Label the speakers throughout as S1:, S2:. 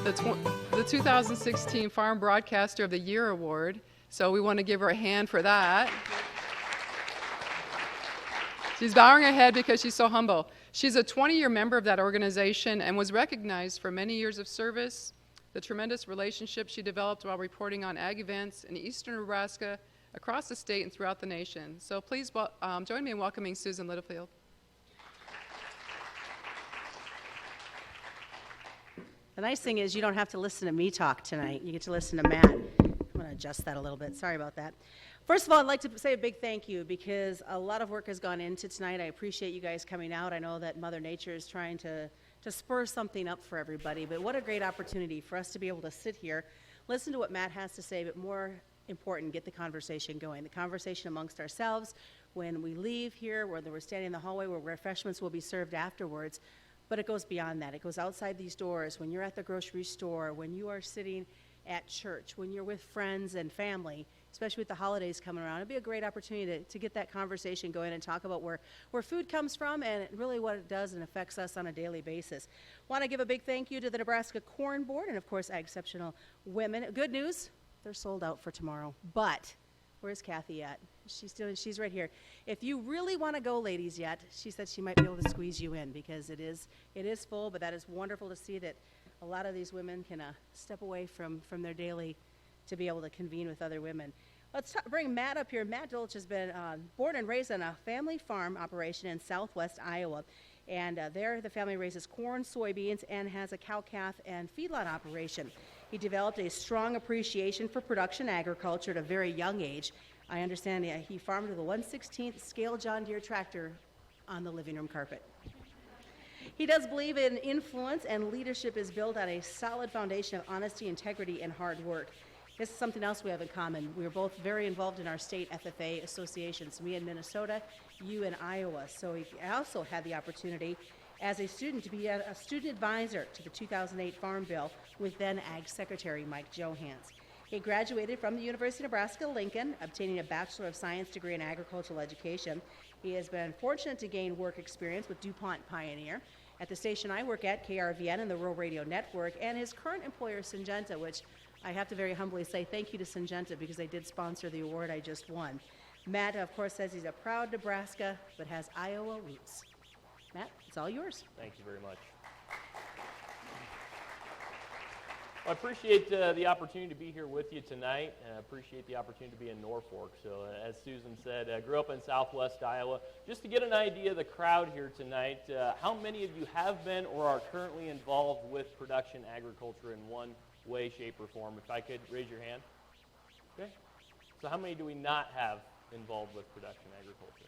S1: the 2016 Farm Broadcaster of the Year Award. So we want to give her a hand for that. She's bowing her head because she's so humble. She's a 20-year member of that organization and was recognized for many years of service, the tremendous relationship she developed while reporting on ag events in eastern Nebraska, across the state, and throughout the nation. So please join me in welcoming Susan Littlefield.
S2: The nice thing is you don't have to listen to me talk tonight. You get to listen to Matt. I'm going to adjust that a little bit. Sorry about that. First of all, I'd like to say a big thank you because a lot of work has gone into tonight. I appreciate you guys coming out. I know that Mother Nature is trying to spur something up for everybody, but what a great opportunity for us to be able to sit here, listen to what Matt has to say, but more important, get the conversation going. The conversation amongst ourselves when we leave here, whether we're standing in the hallway where refreshments will be served afterwards. But it goes beyond that. It goes outside these doors, when you're at the grocery store, when you are sitting at church, when you're with friends and family, especially with the holidays coming around. It'd be a great opportunity to get that conversation going and talk about where food comes from and really what it does and affects us on a daily basis. Want to give a big thank you to the Nebraska Corn Board and, of course, Agceptional women. Good news, they're sold out for tomorrow. But where's Kathy at? She's right here. If you really want to go, ladies, yet, she said she might be able to squeeze you in because it is full, but that is wonderful to see that a lot of these women can step away from their daily to be able to convene with other women. Let's bring Matt up here. Matt Dolch has been born and raised on a family farm operation in southwest Iowa. And there the family raises corn, soybeans, and has a cow-calf and feedlot operation. He developed a strong appreciation for production agriculture at a very young age. I understand he farmed with a 1/16th scale John Deere tractor on the living room carpet. He does believe in influence, and leadership is built on a solid foundation of honesty, integrity, and hard work. This is something else we have in common. We are both very involved in our state FFA associations, me in Minnesota, you in Iowa. So I also had the opportunity as a student to be a student advisor to the 2008 Farm Bill with then Ag Secretary Mike Johans. He graduated from the University of Nebraska-Lincoln, obtaining a Bachelor of Science degree in agricultural education. He has been fortunate to gain work experience with DuPont Pioneer, at the station I work at, KRVN, and the Rural Radio Network, and his current employer, Syngenta, which I have to very humbly say thank you to Syngenta because they did sponsor the award I just won. Matt, of course, says he's a proud Nebraska, but has Iowa roots. Matt, it's all yours.
S3: Thank you very much. Well, I appreciate the opportunity to be here with you tonight, and I appreciate the opportunity to be in Norfolk. So, as Susan said, I grew up in southwest Iowa. Just to get an idea of the crowd here tonight, how many of you have been or are currently involved with production agriculture in one way, shape, or form? If I could raise your hand. Okay. So how many do we not have involved with production agriculture?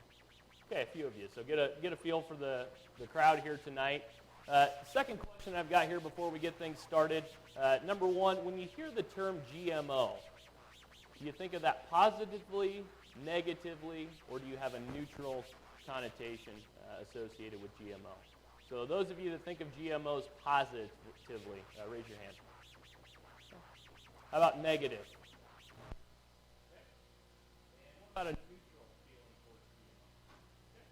S3: Okay, a few of you. So get a feel for the crowd here tonight. Second question I've got here before we get things started. Number one, when you hear the term GMO, do you think of that positively, negatively, or do you have a neutral connotation associated with GMO? So those of you that think of GMOs positively, raise your hand. How about negative? Okay. And what about a neutral feeling towards GMO? Okay.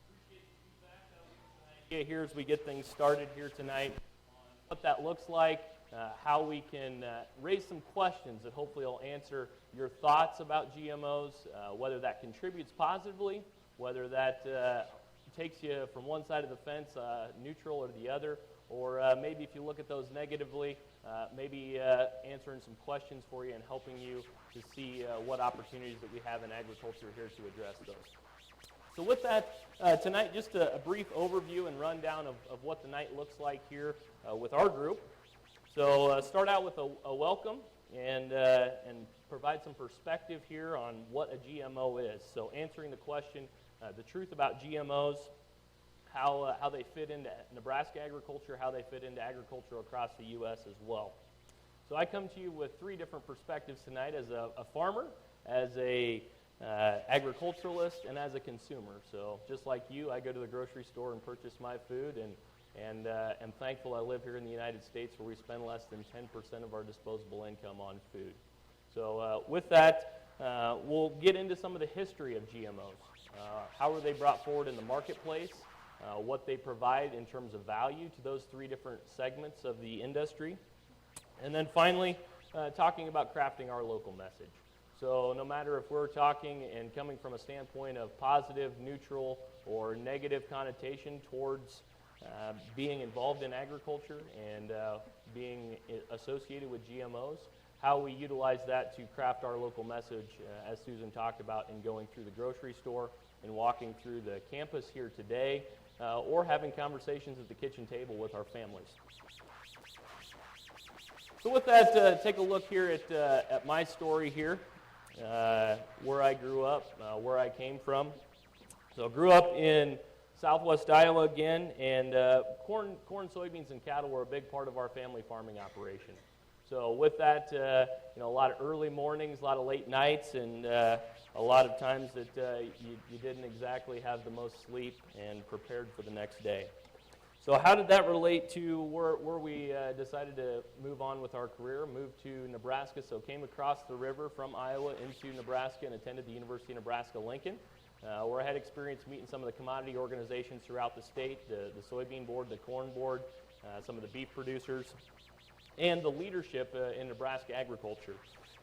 S3: Appreciate the feedback. That'll give us an idea here as we get things started here tonight on what that looks like, how we can raise some questions that hopefully will answer your thoughts about GMOs, whether that contributes positively, whether that takes you from one side of the fence, neutral or the other, or maybe if you look at those negatively, maybe answering some questions for you and helping you to see what opportunities that we have in agriculture here to address those. So with that, tonight, just a brief overview and rundown of what the night looks like here with our group. So start out with a welcome and provide some perspective here on what a GMO is. So answering the question, the truth about GMOs, how they fit into Nebraska agriculture, how they fit into agriculture across the U.S. as well. So I come to you with three different perspectives tonight: as a farmer, as a agriculturalist, and as a consumer. So just like you, I go to the grocery store and purchase my food, and am thankful I live here in the United States where we spend less than 10% of our disposable income on food. So with that, we'll get into some of the history of GMOs. How were they brought forward in the marketplace? What they provide in terms of value to those three different segments of the industry, And then finally, talking about crafting our local message. So no matter if we're talking and coming from a standpoint of positive, neutral, or negative connotation towards being involved in agriculture and being associated with GMOs, how we utilize that to craft our local message, as Susan talked about, in going through the grocery store and walking through the campus here today, or having conversations at the kitchen table with our families. So with that, take a look here at my story here, where I grew up, where I came from. So I grew up in southwest Iowa again, and corn, soybeans, and cattle were a big part of our family farming operation. So with that, a lot of early mornings, a lot of late nights, and a lot of times that you didn't exactly have the most sleep and prepared for the next day. So how did that relate to where we decided to move on with our career, moved to Nebraska? So came across the river from Iowa into Nebraska and attended the University of Nebraska-Lincoln, where I had experience meeting some of the commodity organizations throughout the state, the soybean board, the corn board, some of the beef producers, and the leadership in Nebraska agriculture.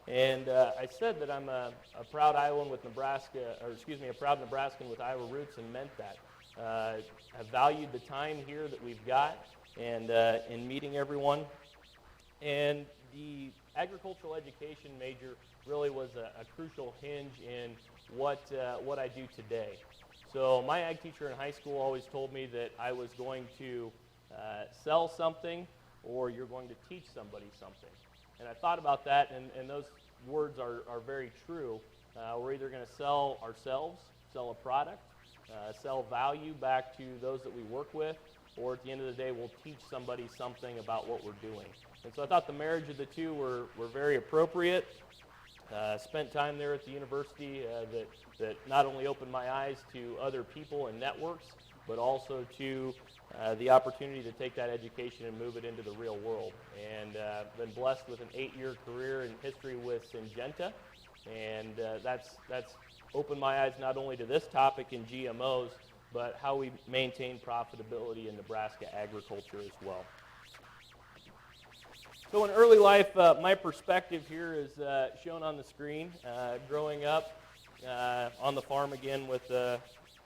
S3: And I said that I'm a proud Iowan with Nebraska, or excuse me, a proud Nebraskan with Iowa roots, and meant that. I've valued the time here that we've got and in meeting everyone. And the agricultural education major really was a crucial hinge in what I do today. So my ag teacher in high school always told me that I was going to sell something, or you're going to teach somebody something. And I thought about that, and those words are very true. We're either going to sell ourselves, sell a product, sell value back to those that we work with, or at the end of the day, we'll teach somebody something about what we're doing. And so I thought the marriage of the two were very appropriate. Spent time there at the university that not only opened my eyes to other people and networks, but also to the opportunity to take that education and move it into the real world. And been blessed with an 8-year career in history with Syngenta, and that's opened my eyes not only to this topic in GMOs, but how we maintain profitability in Nebraska agriculture as well. So in early life, my perspective here is shown on the screen. Growing up on the farm again with,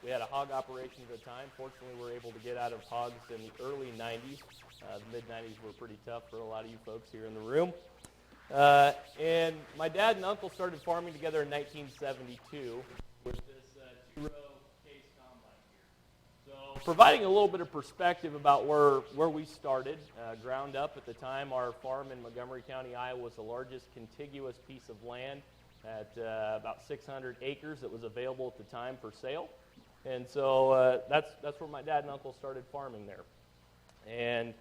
S3: we had a hog operation at the time. Fortunately, we were able to get out of hogs in the early 90s. The mid-90s were pretty tough for a lot of you folks here in the room. And my dad and uncle started farming together in 1972 with this two-row case combine here. So providing a little bit of perspective about where we started, ground up at the time, our farm in Montgomery County, Iowa was the largest contiguous piece of land at about 600 acres that was available at the time for sale. And so that's where my dad and uncle started farming there. And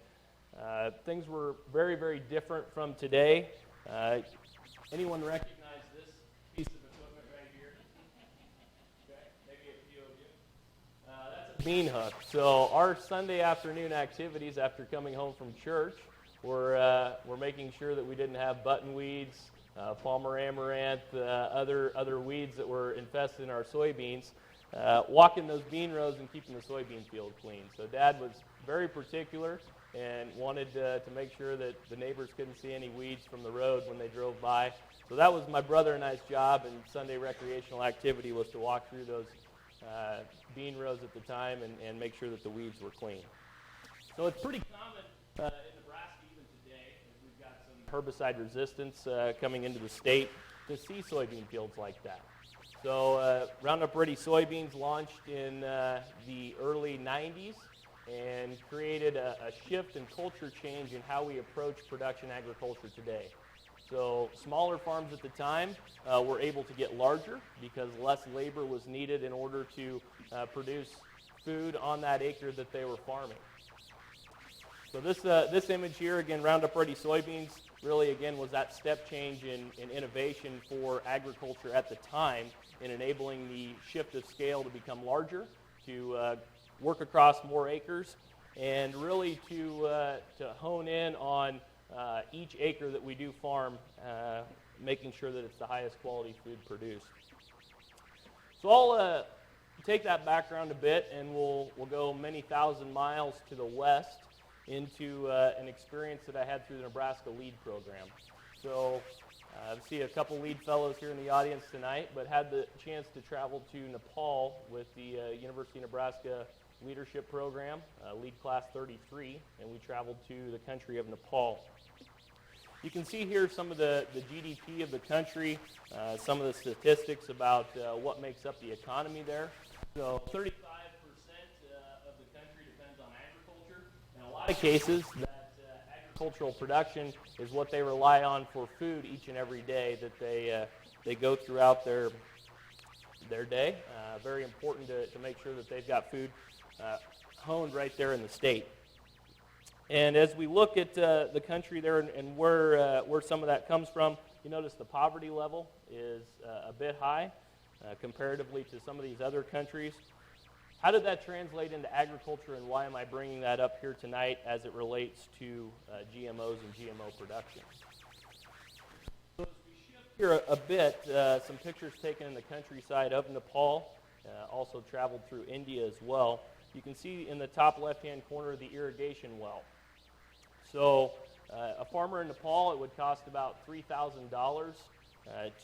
S3: things were very, very different from today. Anyone recognize this piece of equipment right here? Okay, maybe a few of you. That's a bean hook. So our Sunday afternoon activities after coming home from church were making sure that we didn't have button weeds, Palmer amaranth, other weeds that were infested in our soybeans, walking those bean rows and keeping the soybean field clean. So Dad was very particular and wanted to make sure that the neighbors couldn't see any weeds from the road when they drove by. So that was my brother and I's job, and Sunday recreational activity was to walk through those bean rows at the time and make sure that the weeds were clean. So it's pretty common in Nebraska even today, as we've got some herbicide resistance coming into the state, to see soybean fields like that. So Roundup Ready soybeans launched in the early 90s and created a shift and culture change in how we approach production agriculture today. So smaller farms at the time were able to get larger because less labor was needed in order to produce food on that acre that they were farming. So this image here, again, Roundup Ready soybeans, really, again, was that step change in innovation for agriculture at the time in enabling the shift of scale to become larger, to work across more acres, and really to hone in on each acre that we do farm, making sure that it's the highest quality food produced. So I'll take that background a bit, and we'll go many thousand miles to the west into an experience that I had through the Nebraska LEAD program. So I see a couple LEAD fellows here in the audience tonight, but had the chance to travel to Nepal with the University of Nebraska Leadership Program, LEAD Class 33, and we traveled to the country of Nepal. You can see here some of the GDP of the country, some of the statistics about what makes up the economy there. So 35% of the country depends on agriculture. In a lot of cases, that agricultural production is what they rely on for food each and every day that they go throughout their day. Very important to make sure that they've got food honed right there in the state. And as we look at the country there and where some of that comes from, you notice the poverty level is a bit high comparatively to some of these other countries. How did that translate into agriculture, and why am I bringing that up here tonight as it relates to GMOs and GMO production? So as we shift here a bit, some pictures taken in the countryside of Nepal, also traveled through India as well. You can see in the top left-hand corner the irrigation well. So a farmer in Nepal, it would cost about $3,000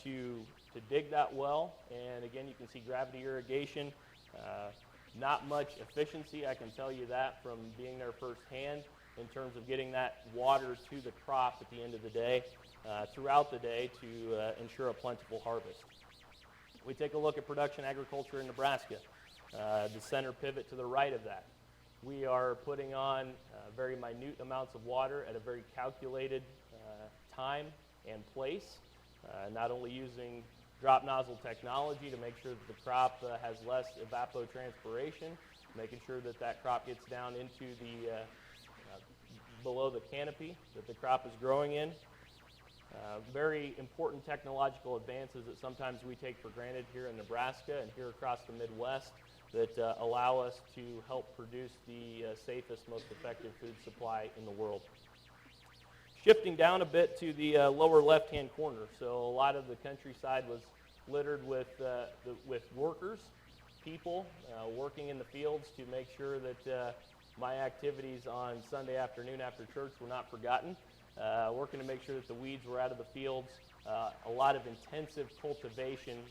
S3: to dig that well. And again, you can see gravity irrigation. Not much efficiency, I can tell you that from being there firsthand in terms of getting that water to the crop at the end of the day, throughout the day to ensure a plentiful harvest. We take a look at production agriculture in Nebraska, the center pivot to the right of that. We are putting on very minute amounts of water at a very calculated time and place, not only using drop nozzle technology to make sure that the crop has less evapotranspiration, making sure that that crop gets down into the below the canopy that the crop is growing in. Very important technological advances that sometimes we take for granted here in Nebraska and here across the Midwest that allow us to help produce the safest, most effective food supply in the world. Shifting down a bit to the lower left-hand corner, so a lot of the countryside was littered with workers, people working in the fields to make sure that my activities on Sunday afternoon after church were not forgotten, working to make sure that the weeds were out of the fields, a lot of intensive cultivation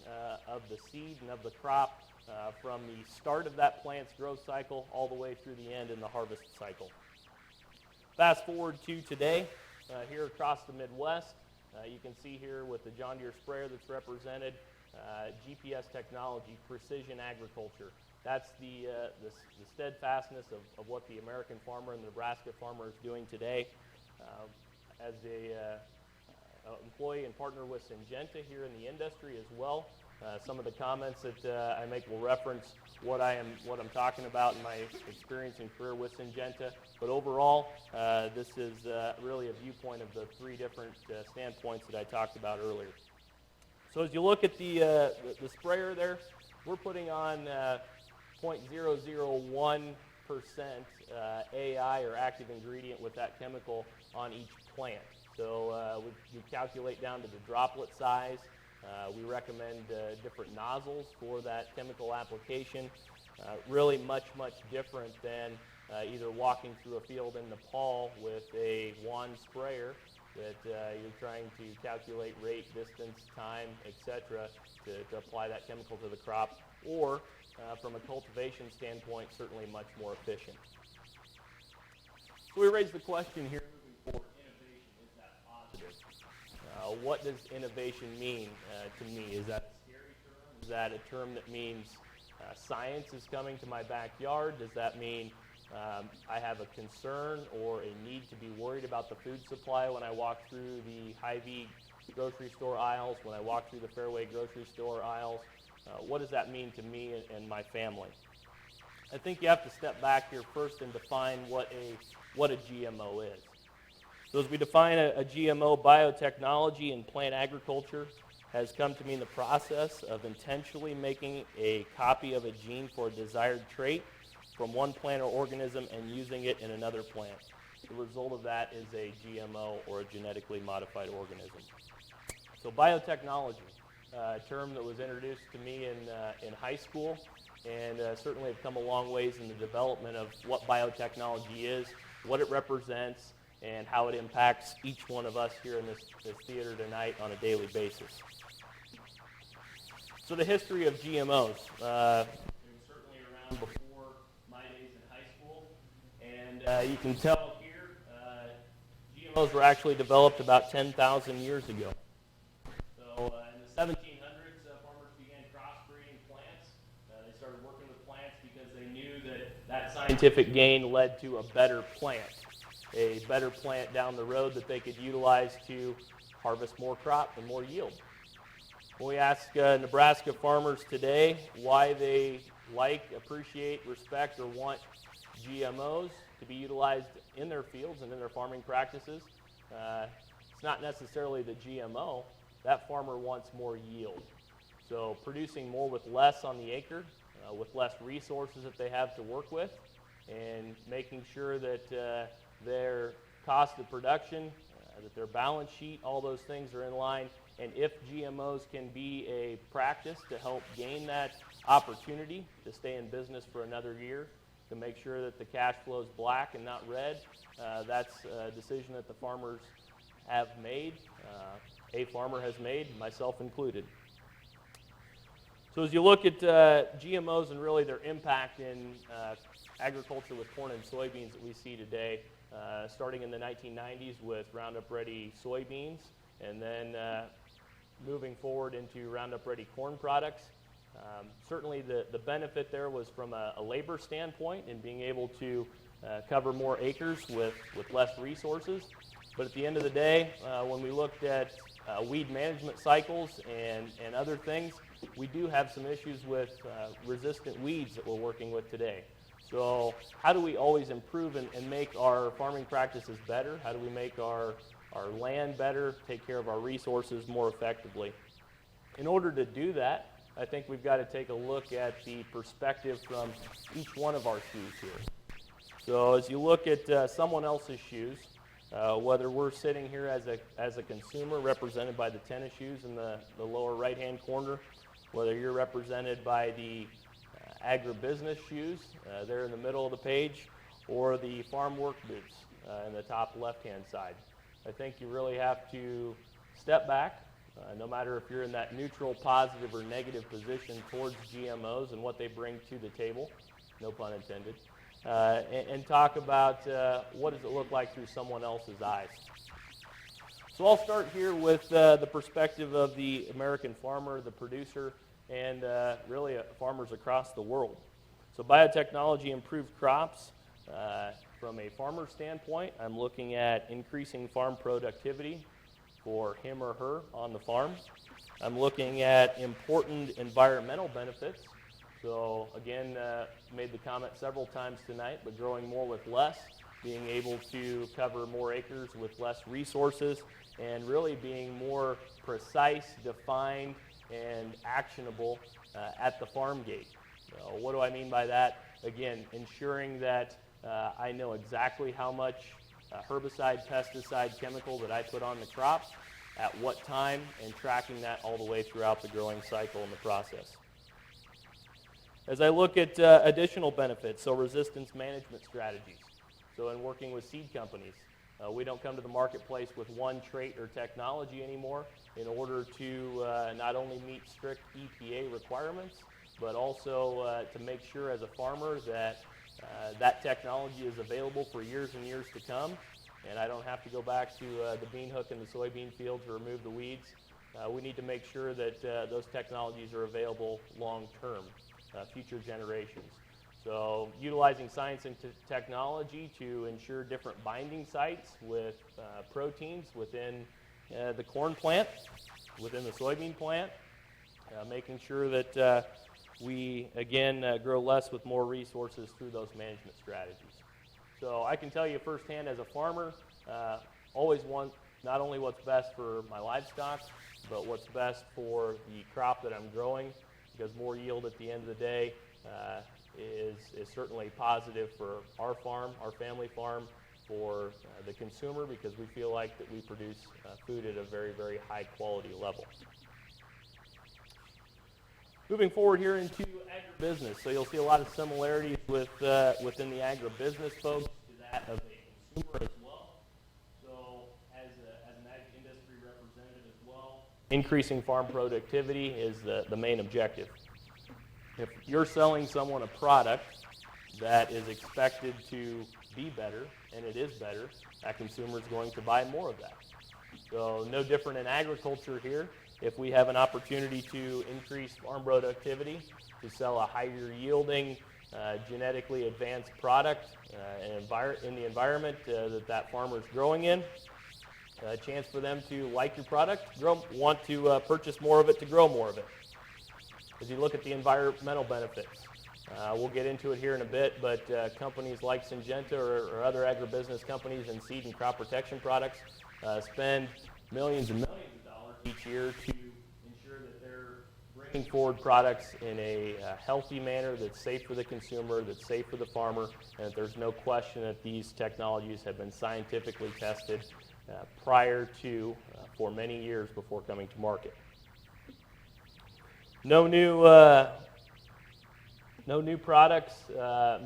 S3: of the seed and of the crop from the start of that plant's growth cycle all the way through the end in the harvest cycle. Fast forward to today, here across the Midwest, you can see here with the John Deere sprayer that's represented, GPS technology, precision agriculture. That's the steadfastness of what the American farmer and the Nebraska farmer is doing today. As a employee and partner with Syngenta here in the industry as well, some of the comments that I make will reference what I'm talking about in my experience and career with Syngenta. But overall, this is really a viewpoint of the three different standpoints that I talked about earlier. So as you look at the sprayer there, we're putting on 0.001% AI or active ingredient with that chemical on each plant. So we calculate down to the droplet size. We recommend different nozzles for that chemical application. Really much different than either walking through a field in Nepal with a wand sprayer that you're trying to calculate rate, distance, time, etc. to apply that chemical to the crop, or from a cultivation standpoint, certainly much more efficient. So we raise the question here moving forward, innovation, is that positive? What does innovation mean to me? Is that a scary term? Is that a term that means science is coming to my backyard? Does that mean I have a concern or a need to be worried about the food supply when I walk through the Hy-Vee grocery store aisles, when I walk through the Fairway grocery store aisles? What does that mean to me and my family? I think you have to step back here first and define what a GMO is. So as we define a GMO, biotechnology in plant agriculture has come to mean the process of intentionally making a copy of a gene for a desired trait from one plant or organism and using it in another plant. The result of that is a GMO or a genetically modified organism. So biotechnology, a term that was introduced to me in high school, and certainly have come a long ways in the development of what biotechnology is what it represents, and how it impacts each one of us here in this theater tonight on a daily basis. So the history of GMOs. They were certainly around before my days in high school, and you can tell here, GMOs were actually developed about 10,000 years ago. So in the 1700s, farmers began crossbreeding plants. They started working with plants because they knew that scientific gain led to a better plant down the road that they could utilize to harvest more crop and more yield. When we ask Nebraska farmers today why they like, appreciate, respect, or want GMOs to be utilized in their fields and in their farming practices, it's not necessarily the GMO. That farmer wants more yield. So producing more with less on the acre, with less resources that they have to work with, and making sure that their cost of production, that their balance sheet, all those things are in line. And if GMOs can be a practice to help gain that opportunity to stay in business for another year, to make sure that the cash flow is black and not red, that's a decision that the farmers have made, a farmer has made, myself included. So as you look at GMOs and really their impact in agriculture with corn and soybeans that we see today, starting in the 1990s with Roundup Ready soybeans, and then moving forward into Roundup Ready corn products. Certainly the benefit there was from a labor standpoint and being able to cover more acres with less resources. But at the end of the day, when we looked at weed management cycles and other things, we do have some issues with resistant weeds that we're working with today. So how do we always improve and make our farming practices better? How do we make our land better, take care of our resources more effectively? In order to do that, I think we've got to take a look at the perspective from each one of our shoes here. So as you look at someone else's shoes, whether we're sitting here as a consumer represented by the tennis shoes in the lower right-hand corner, whether you're represented by the agribusiness shoes there in the middle of the page, or the farm work boots in the top left-hand side. I think you really have to step back, no matter if you're in that neutral, positive, or negative position towards GMOs and what they bring to the table, no pun intended, and talk about what does it look like through someone else's eyes. So I'll start here with the perspective of the American farmer, the producer, and really farmers across the world. So biotechnology improved crops. From a farmer standpoint, I'm looking at increasing farm productivity for him or her on the farm. I'm looking at important environmental benefits. So again, made the comment several times tonight, but growing more with less, being able to cover more acres with less resources, and really being more precise, defined, and actionable at the farm gate. What do I mean by that? Again, ensuring that I know exactly how much herbicide, pesticide, chemical that I put on the crop, at what time, and tracking that all the way throughout the growing cycle and the process. As I look at additional benefits, so resistance management strategies. So in working with seed companies, we don't come to the marketplace with one trait or technology anymore in order to not only meet strict EPA requirements, but also to make sure as a farmer that that technology is available for years and years to come, and I don't have to go back to the bean hook in the soybean field to remove the weeds. We need to make sure that those technologies are available long-term, future generations. So utilizing science and technology to ensure different binding sites with proteins within the corn plant, within the soybean plant, making sure that we, again, grow less with more resources through those management strategies. So I can tell you firsthand as a farmer, always want not only what's best for my livestock, but what's best for the crop that I'm growing, because more yield at the end of the day is certainly positive for our farm, our family farm, for the consumer, because we feel like that we produce food at a very, very high quality level. Moving forward here into agribusiness, so you'll see a lot of similarities with within the agribusiness folks to that of a increasing farm productivity is the main objective. If you're selling someone a product that is expected to be better, and it is better, that consumer is going to buy more of that. So no different in agriculture here. If we have an opportunity to increase farm productivity, to sell a higher yielding, genetically advanced product in the environment that farmer is growing in, a chance for them to like your product, want to purchase more of it to grow more of it. As you look at the environmental benefits, we'll get into it here in a bit, but companies like Syngenta or other agribusiness companies in seed and crop protection products spend millions and millions of dollars each year to ensure that they're bringing forward products in a healthy manner that's safe for the consumer, that's safe for the farmer, and that there's no question that these technologies have been scientifically tested prior to, for many years before coming to market. No new products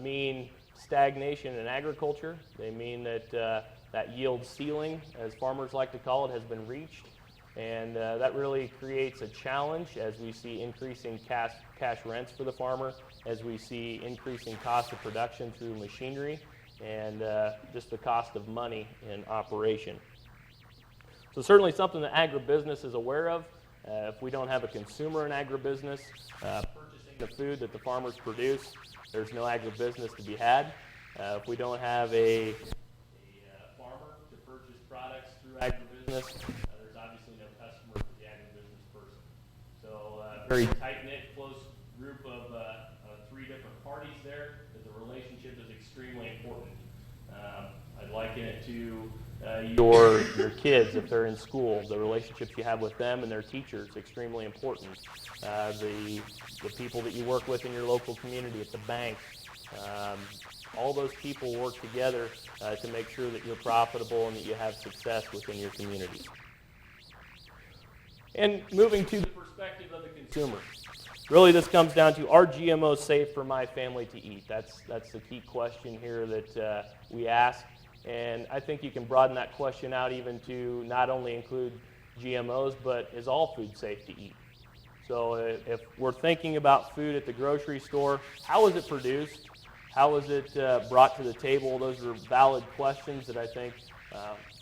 S3: mean stagnation in agriculture. They mean that that yield ceiling, as farmers like to call it, has been reached. And that really creates a challenge as we see increasing cash rents for the farmer, as we see increasing cost of production through machinery, and just the cost of money in operation. So certainly something that agribusiness is aware of. If we don't have a consumer in agribusiness purchasing the food that the farmers produce, there's no agribusiness to be had. If we don't have a farmer to purchase products through agribusiness, there's obviously no customer for the agribusiness person. So very tight-knit, close group of 3 different parties there, but the relationship is extremely important. I'd liken it to your kids if they're in school. The relationships you have with them and their teachers is extremely important. The people that you work with in your local community, at the bank, all those people work together to make sure that you're profitable and that you have success within your community. And moving to the perspective of the consumer. Really, this comes down to, are GMOs safe for my family to eat? That's the key question here that we ask. And I think you can broaden that question out even to not only include GMOs, but is all food safe to eat? So if we're thinking about food at the grocery store, how is it produced? How is it brought to the table? Those are valid questions that I think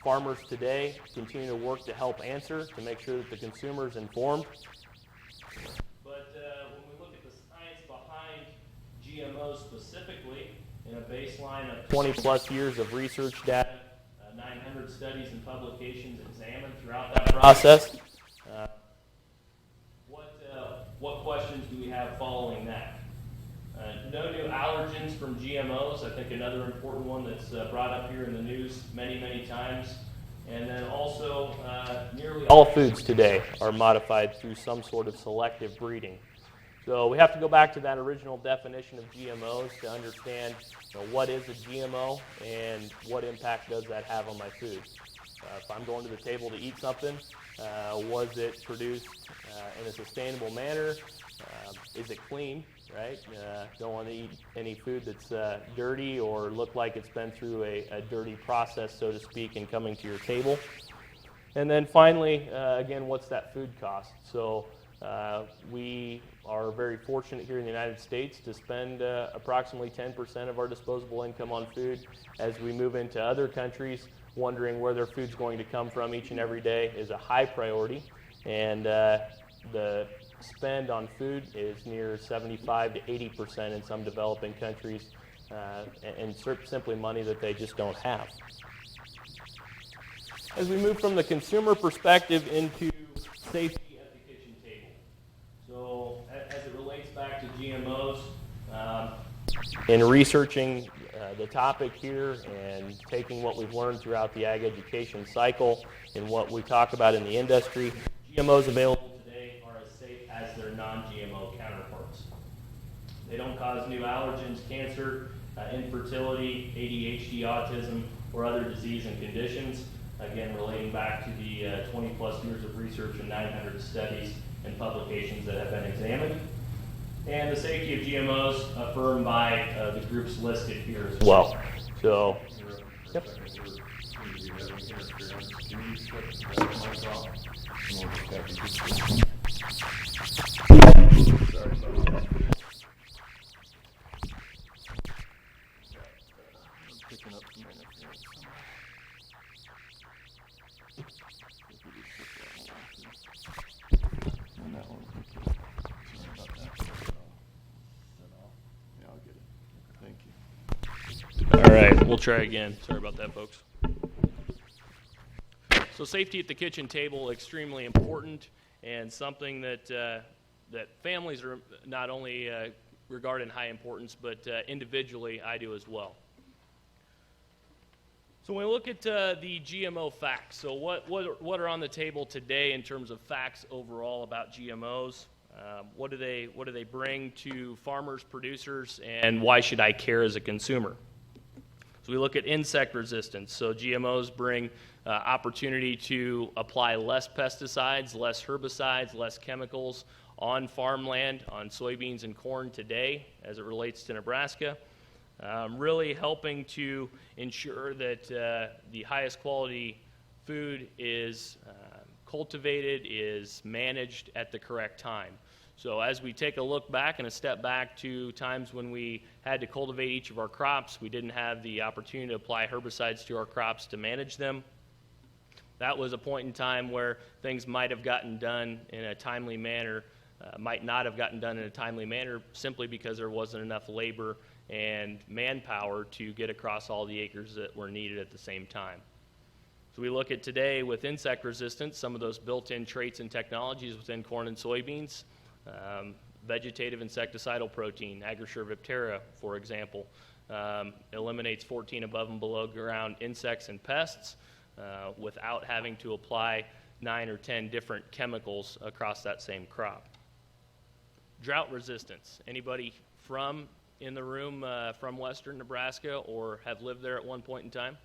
S3: farmers today continue to work to help answer, to make sure that the consumer is informed. But when we look at the science behind GMOs specifically, in a baseline of 20 plus years of research data, 900 studies and publications examined throughout that process, what questions do we have following that? No new allergens from GMOs, I think another important one that's brought up here in the news many, many times. And then also, nearly all foods today are modified through some sort of selective breeding. So we have to go back to that original definition of GMOs to understand what is a GMO and what impact does that have on my food. If I'm going to the table to eat something, was it produced in a sustainable manner? Is it clean, right? Don't want to eat any food that's dirty or look like it's been through a dirty process, so to speak, in coming to your table. And then finally, again, what's that food cost? So we are very fortunate here in the United States to spend approximately 10% of our disposable income on food. As we move into other countries, wondering where their food's going to come from each and every day is a high priority. And the spend on food is near 75 to 80% in some developing countries, and simply money that they just don't have. As we move from the consumer perspective into safety at the kitchen table. So as it relates back to GMOs, in researching the topic here and taking what we've learned throughout the ag education cycle and what we talk about in the industry, GMOs available today are as safe as their non-GMO counterparts. They don't cause new allergens, cancer, infertility, ADHD, autism, or other disease and conditions. Again, relating back to the 20 plus years of research and 900 studies and publications that have been examined. And the safety of GMOs affirmed by the groups listed here as well. So, yep. All right, we'll try again. Sorry about that, folks. So safety at the kitchen table, extremely important, and something that that families are not only regard in high importance, but individually I do as well. So when we look at the GMO facts, so what are on the table today in terms of facts overall about GMOs? What do they bring to farmers, producers, and why should I care as a consumer? So we look at insect resistance. So GMOs bring opportunity to apply less pesticides, less herbicides, less chemicals on farmland, on soybeans and corn today as it relates to Nebraska, really helping to ensure that the highest quality food is cultivated, is managed at the correct time. So as we take a look back and a step back to times when we had to cultivate each of our crops, we didn't have the opportunity to apply herbicides to our crops to manage them. That was a point in time where things might have gotten done in a timely manner, might not have gotten done in a timely manner simply because there wasn't enough labor and manpower to get across all the acres that were needed at the same time. So we look at today with insect resistance, some of those built-in traits and technologies within corn and soybeans. Vegetative insecticidal protein, Agrosure Viptera, for example, eliminates 14 above and below ground insects and pests without having to apply 9 or 10 different chemicals across that same crop. Drought resistance. Anybody in the room from western Nebraska or have lived there at one point in time?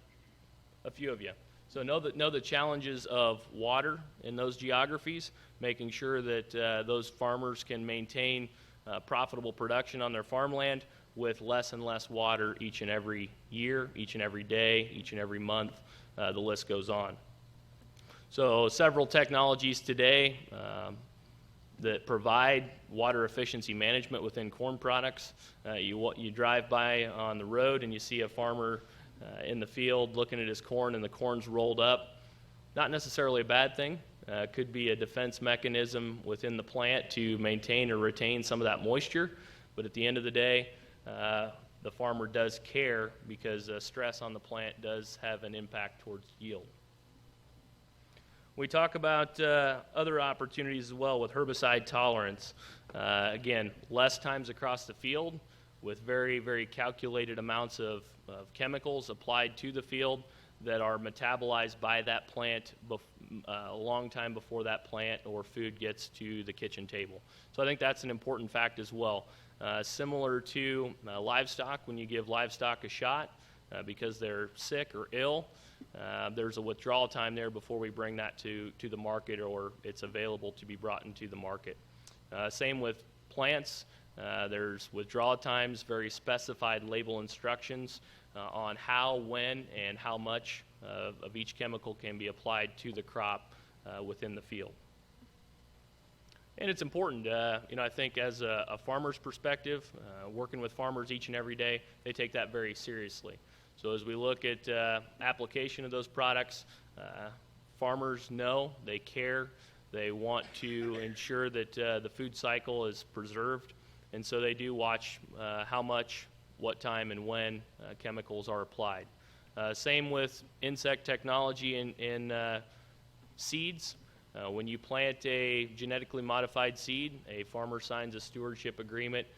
S3: A few of you. So know the challenges of water in those geographies, making sure that those farmers can maintain profitable production on their farmland with less and less water each and every year, each and every day, each and every month. The list goes on. So several technologies today that provide water efficiency management within corn products. You drive by on the road and you see a farmer in the field looking at his corn and the corn's rolled up. Not necessarily a bad thing. Could be a defense mechanism within the plant to maintain or retain some of that moisture. But at the end of the day, the farmer does care because stress on the plant does have an impact towards yield. We talk about other opportunities as well with herbicide tolerance. Again, less times across the field with very, very calculated amounts of chemicals applied to the field that are metabolized by that plant a long time before that plant or food gets to the kitchen table. So I think that's an important fact as well. Similar to livestock, when you give livestock a shot because they're sick or ill, there's a withdrawal time there before we bring that to the market or it's available to be brought into the market. Same with plants. There's withdrawal times, very specified label instructions on how, when, and how much of each chemical can be applied to the crop within the field. And it's important, I think as a farmer's perspective, working with farmers each and every day, they take that very seriously. So as we look at application of those products, farmers know, they care, they want to ensure that the food cycle is preserved, and so they do watch how much, what time, and when chemicals are applied. Same with insect technology in seeds. When you plant a genetically modified seed, a farmer signs a stewardship agreement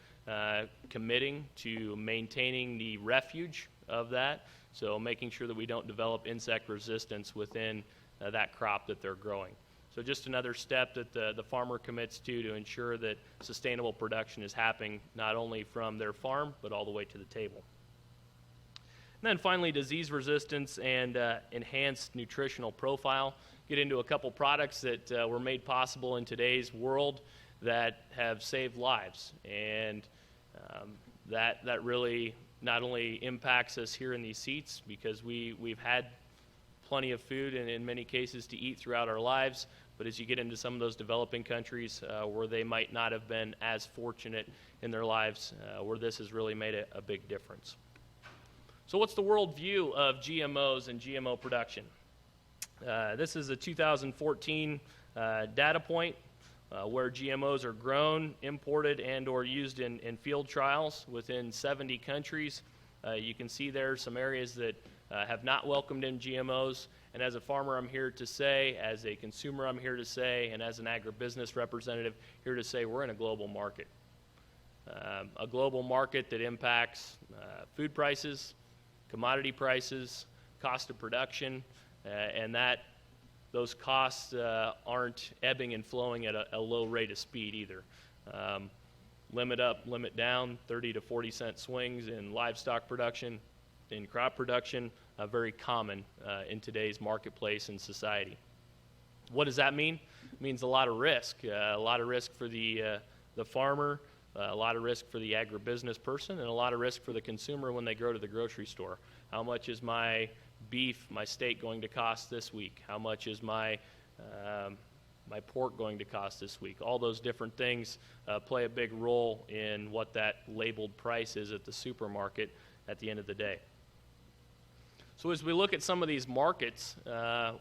S3: committing to maintaining the refuge of that, so making sure that we don't develop insect resistance within that crop that they're growing. So just another step that the farmer commits to ensure that sustainable production is happening not only from their farm, but all the way to the table. And then finally, disease resistance and enhanced nutritional profile. Get into a couple products that were made possible in today's world that have saved lives. And that really not only impacts us here in these seats because we've had plenty of food and in many cases to eat throughout our lives, but as you get into some of those developing countries where they might not have been as fortunate in their lives, where this has really made a big difference. So what's the world view of GMOs and GMO production? This is a 2014 data point where GMOs are grown, imported, and or used in field trials within 70 countries. You can see there are some areas that have not welcomed in GMOs, and as a farmer I'm here to say, as a consumer I'm here to say, and as an agribusiness representative here to say we're in a global market. A global market that impacts food prices, commodity prices, cost of production, and those costs aren't ebbing and flowing at a low rate of speed either. Limit up, limit down, 30 to 40 cent swings in livestock production, in crop production, very common in today's marketplace and society. What does that mean? It means a lot of risk for the farmer, a lot of risk for the agribusiness person, and a lot of risk for the consumer when they go to the grocery store. How much is my beef, my steak going to cost this week? How much is my pork going to cost this week? All those different things play a big role in what that labeled price is at the supermarket at the end of the day. So as we look at some of these markets,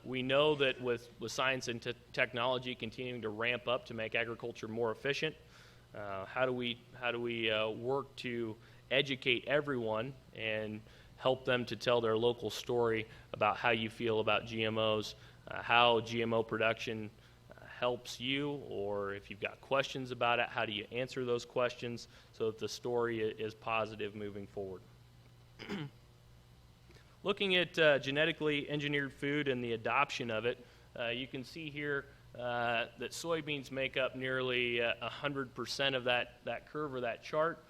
S3: we know that with science and technology continuing to ramp up to make agriculture more efficient, how do we work to educate everyone and help them to tell their local story about how you feel about GMOs, how GMO production helps you, or if you've got questions about it, how do you answer those questions so that the story is positive moving forward. Looking at genetically engineered food and the adoption of it, you can see here that soybeans make up nearly 100% of that curve or that chart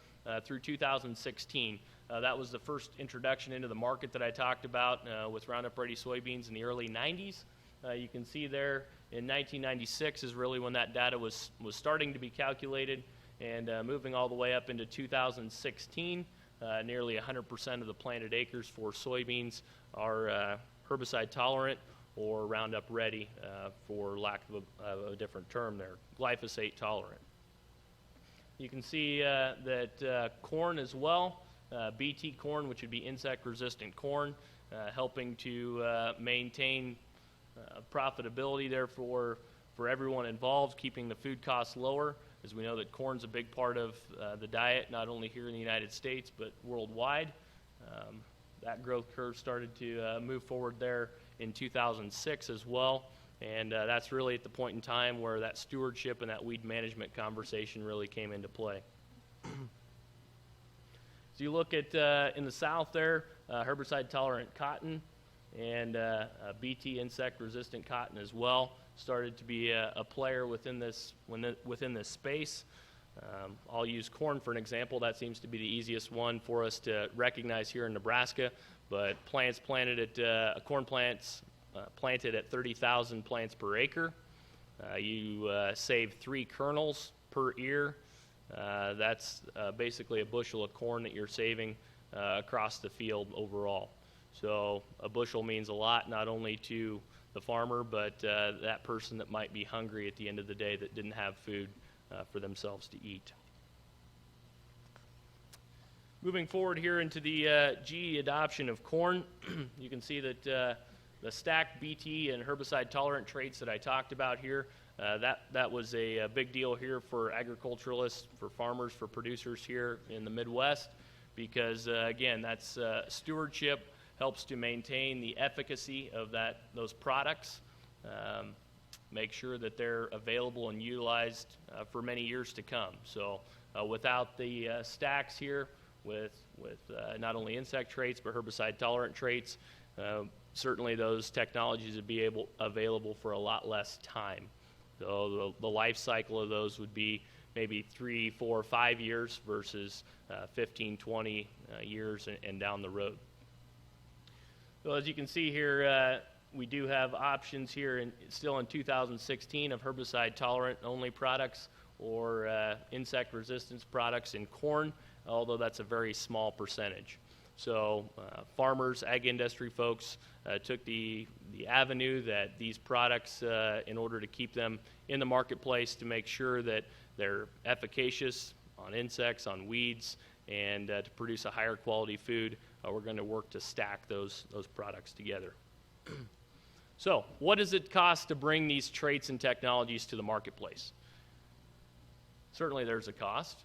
S3: through 2016. That was the first introduction into the market that I talked about with Roundup Ready soybeans in the early 90s. You can see there in 1996 is really when that data was starting to be calculated, and moving all the way up into 2016, nearly 100% of the planted acres for soybeans are herbicide tolerant or Roundup Ready, for lack of a different term there, glyphosate tolerant. You can see that corn as well, BT corn, which would be insect-resistant corn, helping to maintain profitability there for everyone involved, keeping the food costs lower, as we know that corn's a big part of the diet, not only here in the United States, but worldwide. That growth curve started to move forward there in 2006 as well, and that's really at the point in time where that stewardship and that weed management conversation really came into play. So you look at in the south there, herbicide-tolerant cotton and BT insect-resistant cotton as well started to be a player within this space. I'll use corn for an example. That seems to be the easiest one for us to recognize here in Nebraska. But plants planted at corn plants planted at 30,000 plants per acre. You save 3 kernels per ear. That's basically a bushel of corn that you're saving across the field overall. So a bushel means a lot, not only to the farmer, but that person that might be hungry at the end of the day that didn't have food for themselves to eat. Moving forward here into the GE adoption of corn, you can see that the stacked BT and herbicide-tolerant traits that I talked about here, that was a big deal here for agriculturalists, for farmers, for producers here in the Midwest, because again, that's stewardship, helps to maintain the efficacy of those products, make sure that they're available and utilized for many years to come. So without the stacks here, with not only insect traits but herbicide-tolerant traits, certainly those technologies would be available for a lot less time. So the life cycle of those would be maybe 3, 4, 5 years versus 15, 20 years and down the road. So as you can see here, we do have options here still in 2016 of herbicide-tolerant only products or insect resistance products in corn, although that's a very small percentage. So farmers, ag industry folks took the avenue that these products, in order to keep them in the marketplace, to make sure that they're efficacious on insects, on weeds, and to produce a higher quality food, we're going to work to stack those products together. So what does it cost to bring these traits and technologies to the marketplace? Certainly there's a cost.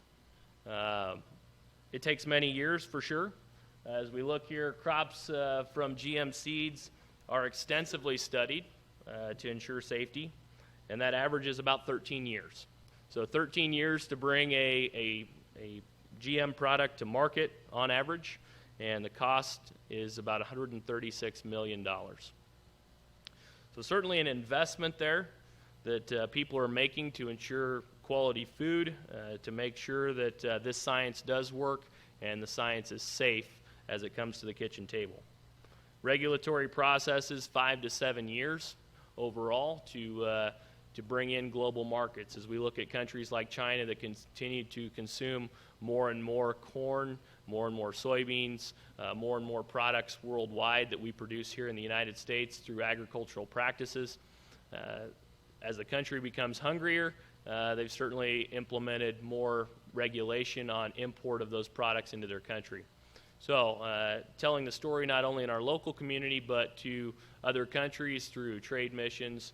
S3: It takes many years for sure. As we look here, crops from GM seeds are extensively studied to ensure safety, and that average is about 13 years. So 13 years to bring a GM product to market on average, and the cost is about $136 million. So certainly an investment there that people are making to ensure quality food, to make sure that this science does work and the science is safe as it comes to the kitchen table. Regulatory processes, 5 to 7 years overall to bring in global markets. As we look at countries like China that continue to consume more and more corn, more and more soybeans, more and more products worldwide that we produce here in the United States through agricultural practices. As the country becomes hungrier, they've certainly implemented more regulation on import of those products into their country. So telling the story not only in our local community, but to other countries through trade missions,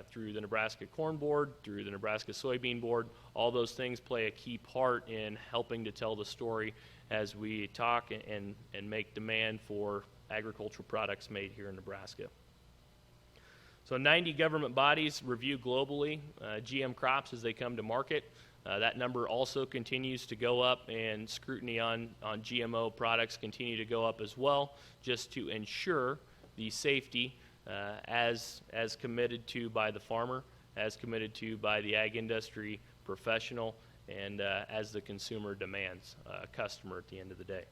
S3: through the Nebraska Corn Board, through the Nebraska Soybean Board, all those things play a key part in helping to tell the story as we talk and make demand for agricultural products made here in Nebraska. So 90 government bodies review globally GM crops as they come to market. That number also continues to go up, and scrutiny on GMO products continue to go up as well, just to ensure the safety as committed to by the farmer, as committed to by the ag industry professional, and as the consumer demands, customer at the end of the day.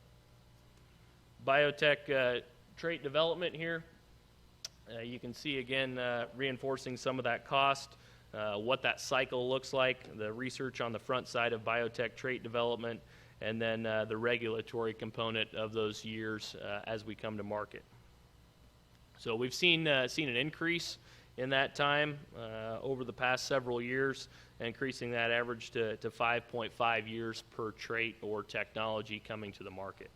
S3: Biotech trait development here. You can see again reinforcing some of that cost, what that cycle looks like, the research on the front side of biotech trait development, and then the regulatory component of those years as we come to market. So we've seen an increase in that time over the past several years, increasing that average to 5.5 years per trait or technology coming to the market.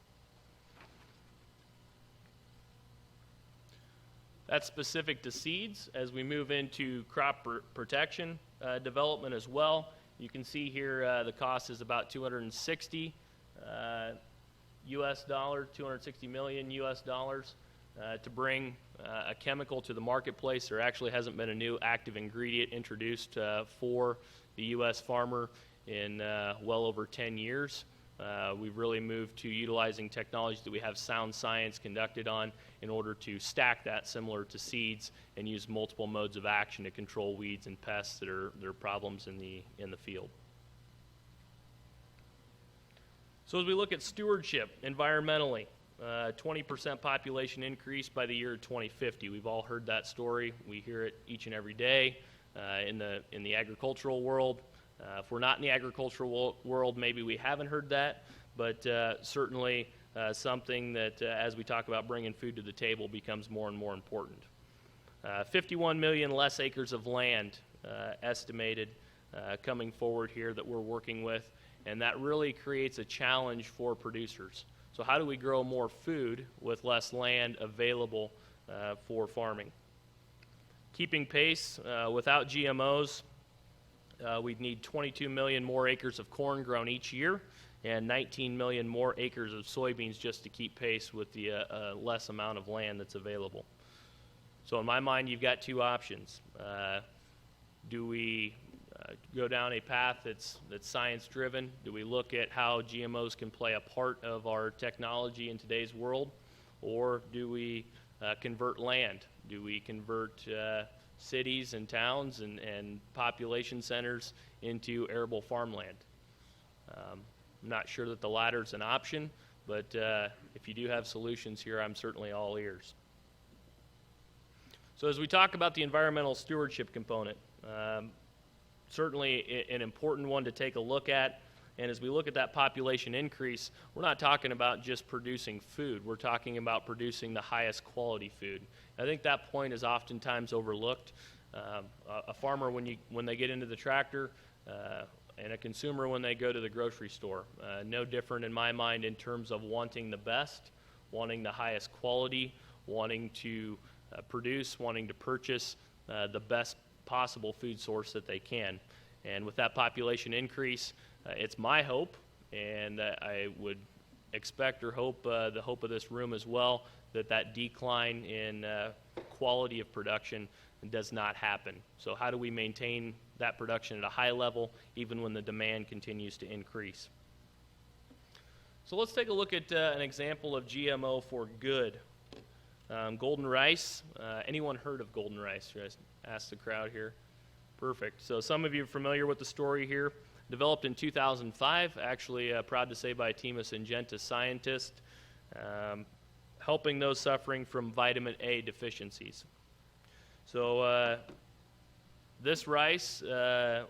S3: That's specific to seeds. As we move into crop protection development as well, you can see here the cost is about $260 million US dollars to bring a chemical to the marketplace. There actually hasn't been a new active ingredient introduced for the U.S. farmer in well over 10 years. We've really moved to utilizing technology that we have sound science conducted on in order to stack that similar to seeds and use multiple modes of action to control weeds and pests that are problems in the field. So as we look at stewardship environmentally, 20% population increase by the year 2050. We've all heard that story. We hear it each and every day in the agricultural world. If we're not in the agricultural world, maybe we haven't heard that, but certainly something that, as we talk about bringing food to the table, becomes more and more important. 51 million less acres of land estimated coming forward here that we're working with, and that really creates a challenge for producers. So how do we grow more food with less land available for farming? Keeping pace without GMOs, we'd need 22 million more acres of corn grown each year and 19 million more acres of soybeans just to keep pace with the less amount of land that's available. So in my mind, you've got two options. Do we go down a path that's science-driven? Do we look at how GMOs can play a part of our technology in today's world? Or do we convert land? Do we convert cities and towns and population centers into arable farmland? I'm not sure that the latter is an option, but if you do have solutions here, I'm certainly all ears. So as we talk about the environmental stewardship component, certainly an important one to take a look at And as we look at that population increase, we're not talking about just producing food. We're talking about producing the highest quality food. I think that point is oftentimes overlooked. A farmer, when they get into the tractor, and a consumer when they go to the grocery store, no different in my mind in terms of wanting the best, wanting the highest quality, wanting to produce, wanting to purchase the best possible food source that they can. And with that population increase, it's my hope, and I would expect or hope, the hope of this room as well, that decline in quality of production does not happen. So how do we maintain that production at a high level even when the demand continues to increase? So let's take a look at an example of GMO for good. Golden rice. Anyone heard of golden rice? Should I ask the crowd here? Perfect. So some of you are familiar with the story here. Developed in 2005, actually proud to say by a team of Syngenta scientists, helping those suffering from vitamin A deficiencies. So this rice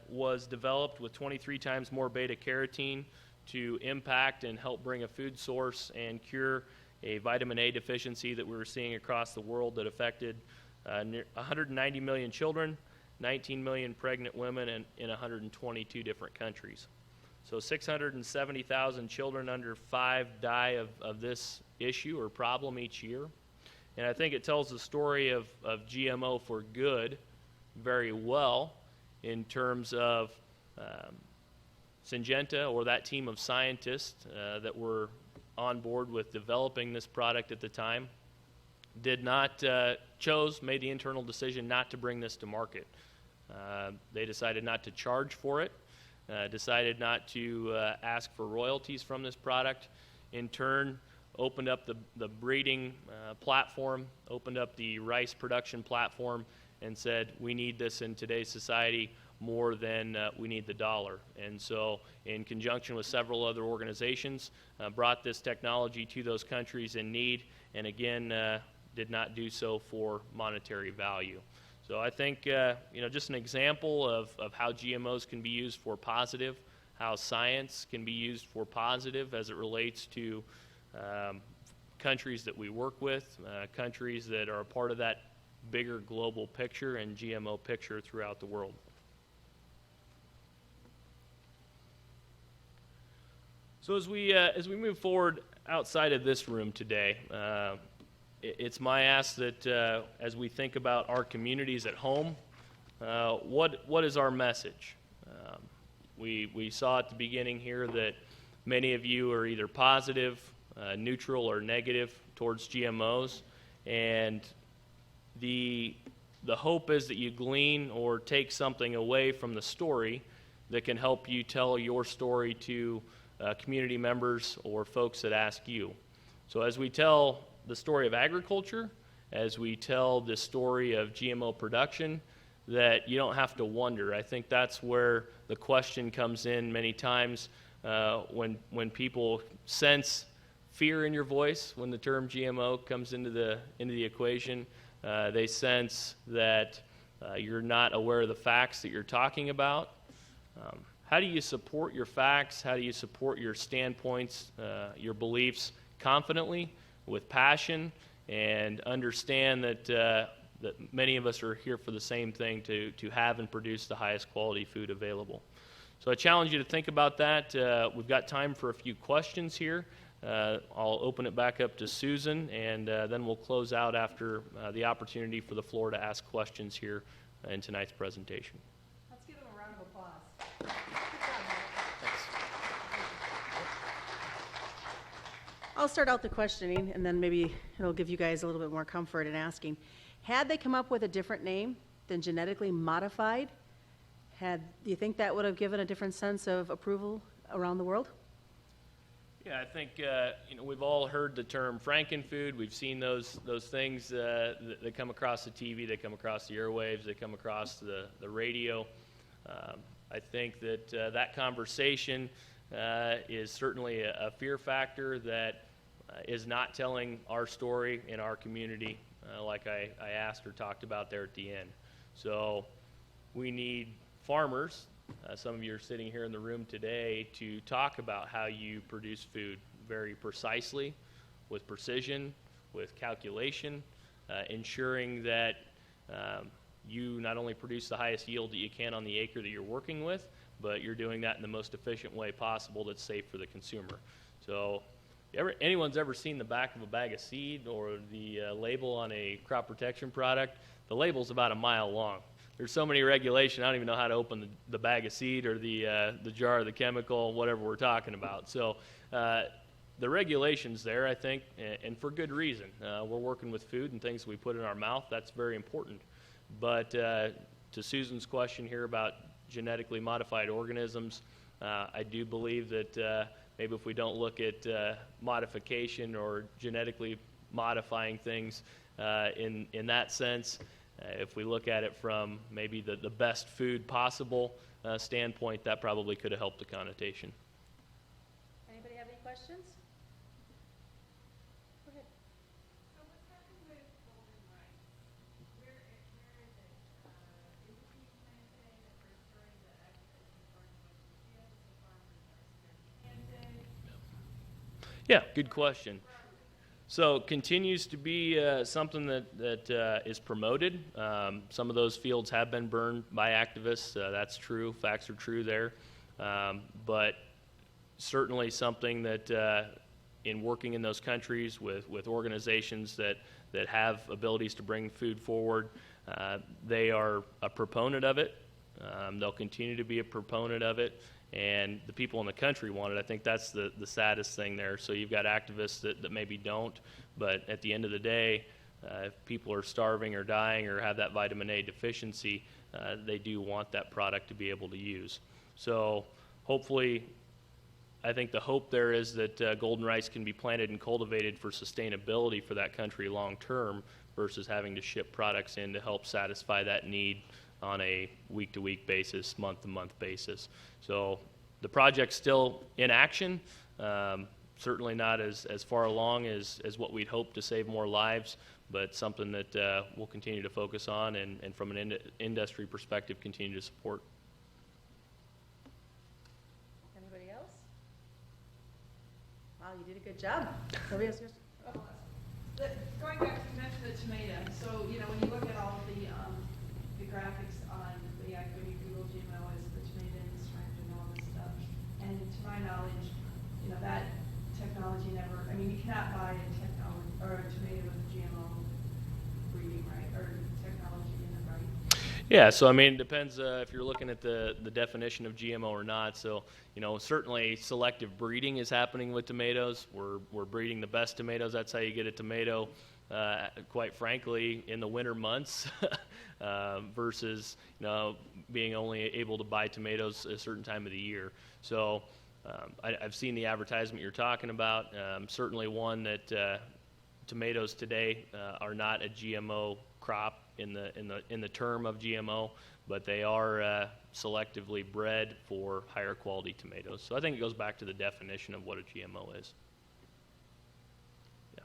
S3: was developed with 23 times more beta-carotene to impact and help bring a food source and cure a vitamin A deficiency that we were seeing across the world that affected 190 million children, 19 million pregnant women in 122 different countries. So 670,000 children under 5 die of this issue or problem each year. And I think it tells the story of GMO for good very well in terms of Syngenta, or that team of scientists that were on board with developing this product at the time, made the internal decision not to bring this to market. They decided not to charge for it, decided not to ask for royalties from this product. In turn, opened up the breeding platform, opened up the rice production platform, and said, we need this in today's society more than we need the dollar. And so, in conjunction with several other organizations, brought this technology to those countries in need, and again, did not do so for monetary value. So I think, just an example of how GMOs can be used for positive, how science can be used for positive as it relates to countries that we work with, countries that are a part of that bigger global picture and GMO picture throughout the world. So as we move forward outside of this room today, it's my ask that as we think about our communities at home, what is our message? We saw at the beginning here that many of you are either positive, neutral, or negative towards GMOs, and the hope is that you glean or take something away from the story that can help you tell your story to community members or folks that ask you. So as we tell the story of agriculture, as we tell the story of GMO production, that you don't have to wonder. I think that's where the question comes in many times when people sense fear in your voice when the term GMO comes into the equation. They sense that you're not aware of the facts that you're talking about. How do you support your facts? How do you support your standpoints, your beliefs confidently, with passion, and understand that many of us are here for the same thing, to have and produce the highest quality food available? So I challenge you to think about that. We've got time for a few questions here. I'll open it back up to Susan, and then we'll close out after the opportunity for the floor to ask questions here in tonight's presentation.
S2: Let's give them a round of applause. I'll start out the questioning, and then maybe it'll give you guys a little bit more comfort in asking. Had they come up with a different name than genetically modified, do you think that would have given a different sense of approval around the world?
S3: Yeah, I think we've all heard the term Frankenfood. We've seen those things that come across the TV, they come across the airwaves, they come across the radio. I think that that conversation is certainly a fear factor that is not telling our story in our community, like I asked or talked about there at the end. So we need farmers some of you are sitting here in the room today to talk about how you produce food very precisely, with precision, with calculation, ensuring that you not only produce the highest yield that you can on the acre that you're working with, but you're doing that in the most efficient way possible that's safe for the consumer. So anyone's ever seen the back of a bag of seed or the label on a crop protection product, the label's about a mile long. There's so many regulations, I don't even know how to open the bag of seed or the jar of the chemical, whatever we're talking about. So the regulations there, I think, and for good reason. We're working with food and things we put in our mouth. That's very important. But to Susan's question here about genetically modified organisms, I do believe that maybe if we don't look at modification or genetically modifying things in that sense, if we look at it from maybe the best food possible standpoint, that probably could have helped the connotation.
S2: Anybody have any questions? Go ahead.
S4: So what's happening with golden rice? Where is it? Is it being planted that we're storing the excess and farming what we get? So farmers are scared to plant it.
S3: Yeah, good question. So continues to be something that is promoted. Some of those fields have been burned by activists. That's true. Facts are true there. But certainly something that in working in those countries with organizations that have abilities to bring food forward, they are a proponent of it. They'll continue to be a proponent of it. And the people in the country want it. I think that's the saddest thing there. So you've got activists that maybe don't, but at the end of the day, if people are starving or dying or have that vitamin A deficiency, they do want that product to be able to use. So hopefully, I think the hope there is that golden rice can be planted and cultivated for sustainability for that country long term versus having to ship products in to help satisfy that need on a week-to-week basis, month-to-month basis. So the project's still in action, certainly not as far along as what we'd hope to save more lives, but something that we'll continue to focus on and from an industry perspective continue to support.
S2: Anybody else? Wow, you did a good job. Nobody else?
S4: Going back, you mentioned the tomato. So, you know, when you look at all the graphics on when you Google Gmo, is the tomato and the strength and all this stuff. And to my knowledge, you know, that technology never, I mean, you cannot buy a technology or a tomato with GMO breeding, right? Or technology in it, right?
S3: Yeah, so I mean, it depends if you're looking at the definition of GMO or not. So, you know, certainly selective breeding is happening with tomatoes. We're breeding the best tomatoes. That's how you get a tomato, quite frankly, in the winter months versus, you know, being only able to buy tomatoes a certain time of the year. So I've seen the advertisement you're talking about. Certainly one that tomatoes today are not a GMO crop in the term of GMO, but they are selectively bred for higher quality tomatoes. So I think it goes back to the definition of what a GMO is. Yeah.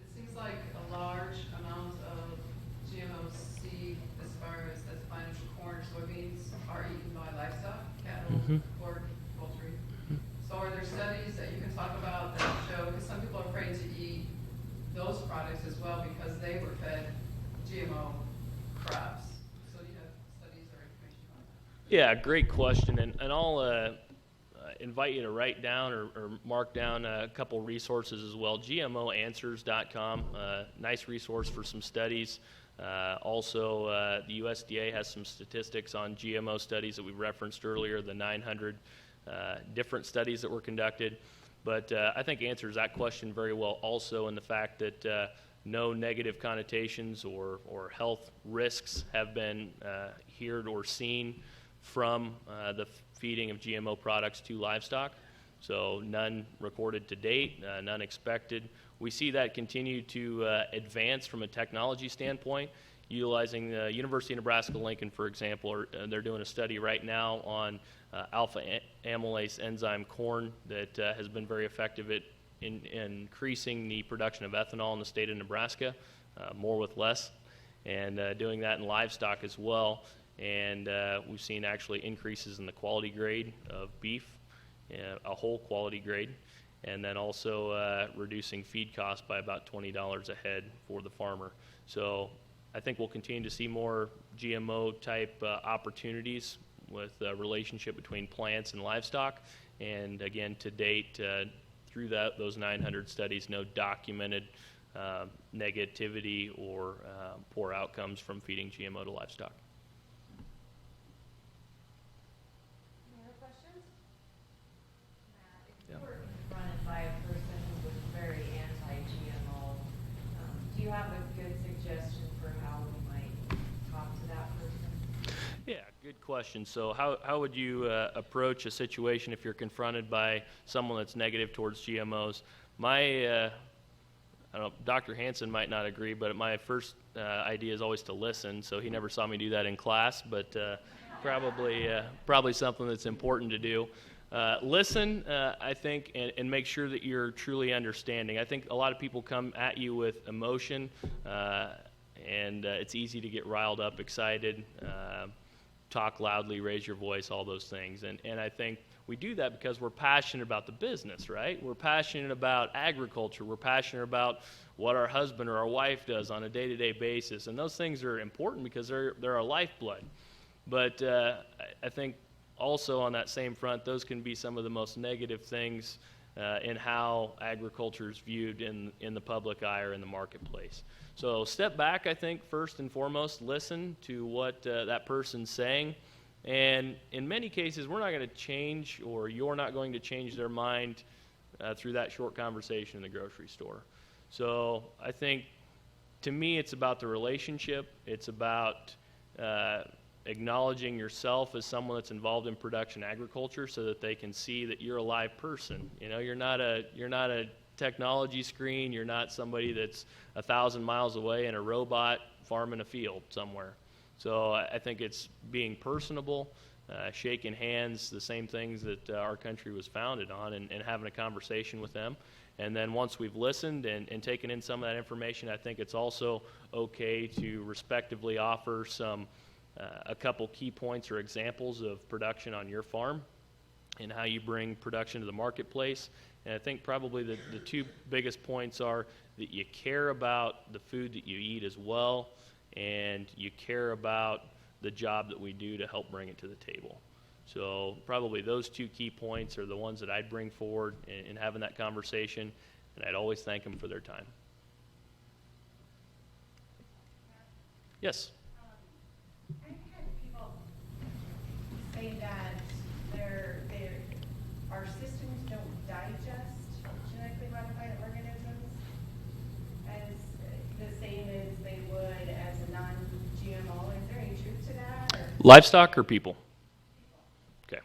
S1: It seems like a large amount of GMO seed, as far as planted for corn or soybeans, are eaten by livestock, cattle, pork, poultry. So are there studies that you can talk about that show, because some people are afraid to eat those products as well because they were fed GMO crops. So do you have studies or information on that?
S3: Yeah, great question, and I'll invite you to write down or mark down a couple resources as well. GMOanswers.com, nice resource for some studies. Also, the USDA has some statistics on GMO studies that we referenced earlier, the 900 different studies that were conducted. But I think answers that question very well also in the fact that no negative connotations or health risks have been heard or seen from the feeding of GMO products to livestock. So none recorded to date, none expected. We see that continue to advance from a technology standpoint, utilizing the University of Nebraska-Lincoln, for example. They're doing a study right now on alpha amylase enzyme corn that has been very effective at increasing the production of ethanol in the state of Nebraska, more with less, and doing that in livestock as well. and we've seen actually increases in the quality grade of beef, a whole quality grade, and then also reducing feed costs by about $20 a head for the farmer. So I think we'll continue to see more GMO type opportunities with the relationship between plants and livestock. And again, to date, through those 900 studies, no documented negativity or poor outcomes from feeding GMO to livestock.
S5: Any other questions?
S6: Matt, if you were confronted by a person who was very anti-GMO, do you have a good suggestion for how we might talk to that person?
S3: Yeah, good question. So how would you approach a situation if you're confronted by someone that's negative towards GMOs? I don't know, Dr. Hansen might not agree, but my first idea is always to listen, so he never saw me do that in class, but probably something that's important to do. Listen, I think, and make sure that you're truly understanding. I think a lot of people come at you with emotion, and it's easy to get riled up, excited, talk loudly, raise your voice, all those things. And I think we do that because we're passionate about the business, right? We're passionate about agriculture. We're passionate about what our husband or our wife does on a day-to-day basis. And those things are important because they're our lifeblood. But I think also on that same front, those can be some of the most negative things in how agriculture is viewed in the public eye or in the marketplace. So step back, I think, first and foremost, listen to what that person's saying. And in many cases, we're not going to change, or you're not going to change their mind through that short conversation in the grocery store. So I think, to me, it's about the relationship. It's about acknowledging yourself as someone that's involved in production agriculture, so that they can see that you're a live person. You know, you're not a technology screen. You're not somebody that's 1,000 miles away in a robot farming a field somewhere. So I think it's being personable, shaking hands, the same things that our country was founded on, and having a conversation with them. And then once we've listened and taken in some of that information, I think it's also okay to respectively offer a couple key points or examples of production on your farm and how you bring production to the marketplace. And I think probably the two biggest points are that you care about the food that you eat as well, and you care about the job that we do to help bring it to the table. So probably those two key points are the ones that I'd bring forward in having that conversation, and I'd always thank them for their time. Yes?
S5: I've had people say that our systems don't digest genetically modified organisms as the same as they would as a non-GMO. Is there any truth to that? Or?
S3: Livestock or people? Okay.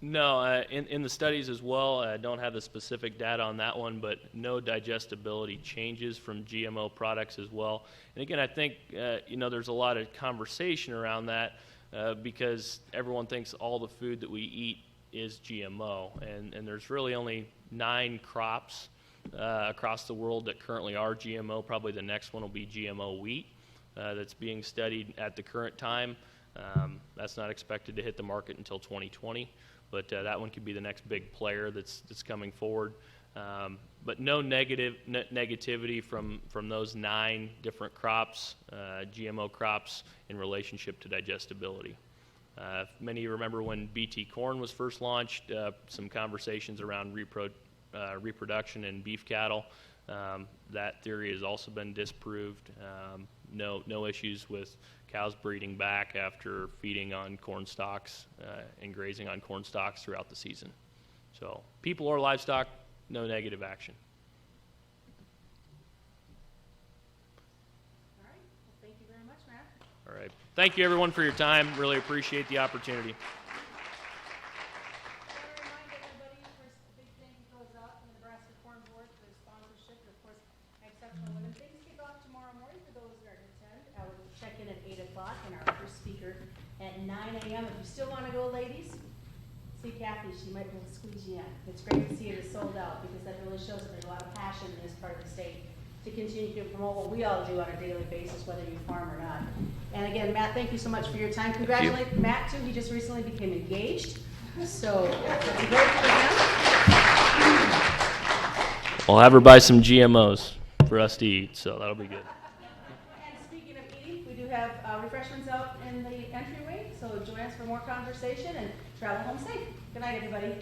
S3: No, in the studies as well, I don't have the specific data on that one, but no digestibility changes from GMO products as well. And again, I think, there's a lot of conversation around that because everyone thinks all the food that we eat is GMO. And there's really only 9 crops across the world that currently are GMO. Probably the next one will be GMO wheat that's being studied at the current time. That's not expected to hit the market until 2020, but that one could be the next big player that's coming forward. But no negativity from those 9 different crops, GMO crops, in relationship to digestibility. Many of you remember when BT corn was first launched, some conversations around reproduction in beef cattle. That theory has also been disproved. No issues with cows breeding back after feeding on corn stalks and grazing on corn stalks throughout the season. So people or livestock, no negative action.
S2: All right, well, thank you very much, Matt.
S3: All right. Thank you, everyone, for your time. Really appreciate the opportunity.
S5: I want to remind everybody, first, a big thank you goes out to the Nebraska Corn Board for their sponsorship, and of course, Agceptional Women. Things kick off tomorrow morning for those that are in attend. We'll check in at 8 o'clock, and our first speaker at 9 a.m. If you still want to go, ladies, see Kathy. She might be able to squeeze you in. It's great to see it is sold out, because that really shows that there's a lot of passion in this part of the state to continue to promote what we all do on a daily basis, whether you farm or not.
S2: And again, Matt, thank you so much for your time. Congratulate Matt, too. He just recently became engaged. So, great for him.
S3: I'll have her buy some GMOs for us to eat, so that'll be good.
S2: And speaking of eating, we do have refreshments out in the entryway, so join us for more conversation and travel home safe. Good night, everybody.